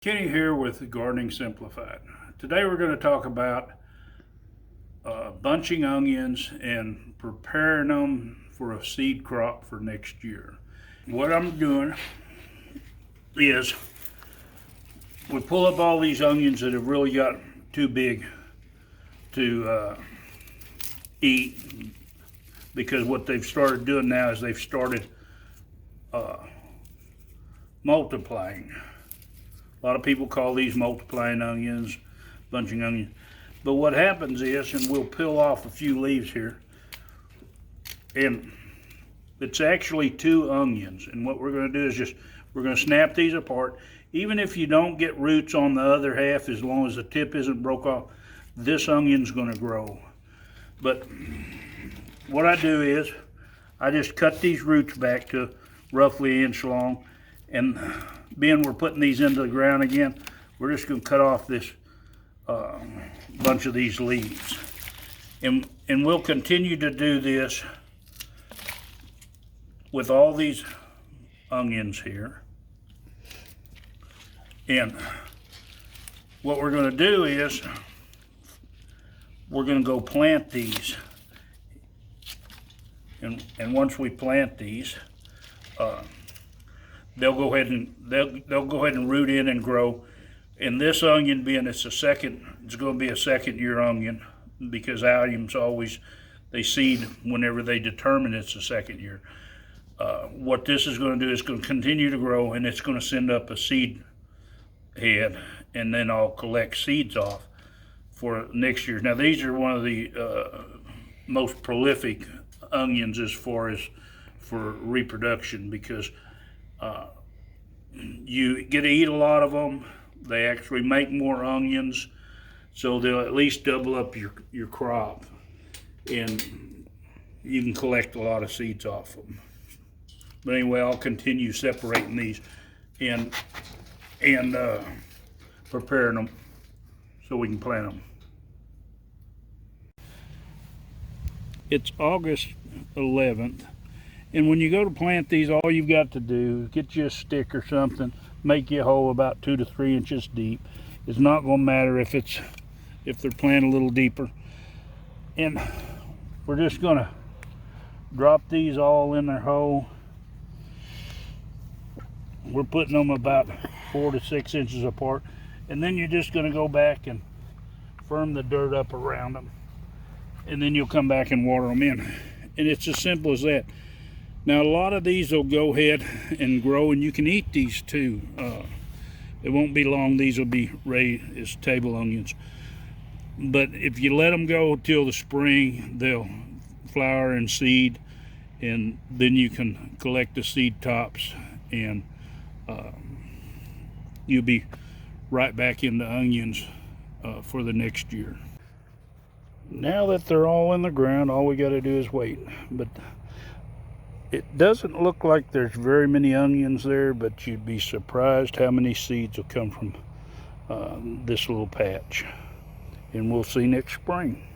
Kenny here with Gardening Simplified. Today we're going to talk about bunching onions and preparing them for a seed crop for next year. What I'm doing is we pull up all these onions that have really got too big to eat, because what they've started doing now is they've started multiplying. A lot of people call these multiplying onions, bunching onions. But what happens is, and we'll peel off a few leaves here, and it's actually two onions. And what we're going to do is we're going to snap these apart. Even if you don't get roots on the other half, as long as the tip isn't broke off, this onion's going to grow. But what I do is I just cut these roots back to roughly an inch long, and being we're putting these into the ground again, we're just going to cut off this bunch of these leaves, and we'll continue to do this with all these onions here. And what we're going to do is we're going to go plant these, and once we plant these, they'll go ahead and root in and grow. And this onion, being it's going to be a second year onion, because alliums always, they seed whenever they determine it's a second year. What this is going to do is going to continue to grow, and it's going to send up a seed head, and then I'll collect seeds off for next year. Now these are one of the most prolific onions as far as for reproduction, because you get to eat a lot of them. They actually make more onions, so they'll at least double up your crop, and you can collect a lot of seeds off them. But anyway, I'll continue separating these and preparing them so we can plant them. It's August 11th. And when you go to plant these, all you've got to do is get you a stick or something, make you a hole about 2 to 3 inches deep. It's not going to matter if they're planted a little deeper. And we're just going to drop these all in their hole. We're putting them about 4 to 6 inches apart. And then you're just going to go back and firm the dirt up around them. And then you'll come back and water them in. And it's as simple as that. Now a lot of these will go ahead and grow, and you can eat these too. It won't be long, these will be raised as table onions. But if you let them go till the spring, they'll flower and seed, and then you can collect the seed tops, and you'll be right back into onions for the next year. Now that they're all in the ground, all we got to do is wait. But it doesn't look like there's very many onions there, but you'd be surprised how many seeds will come from this little patch. And we'll see next spring.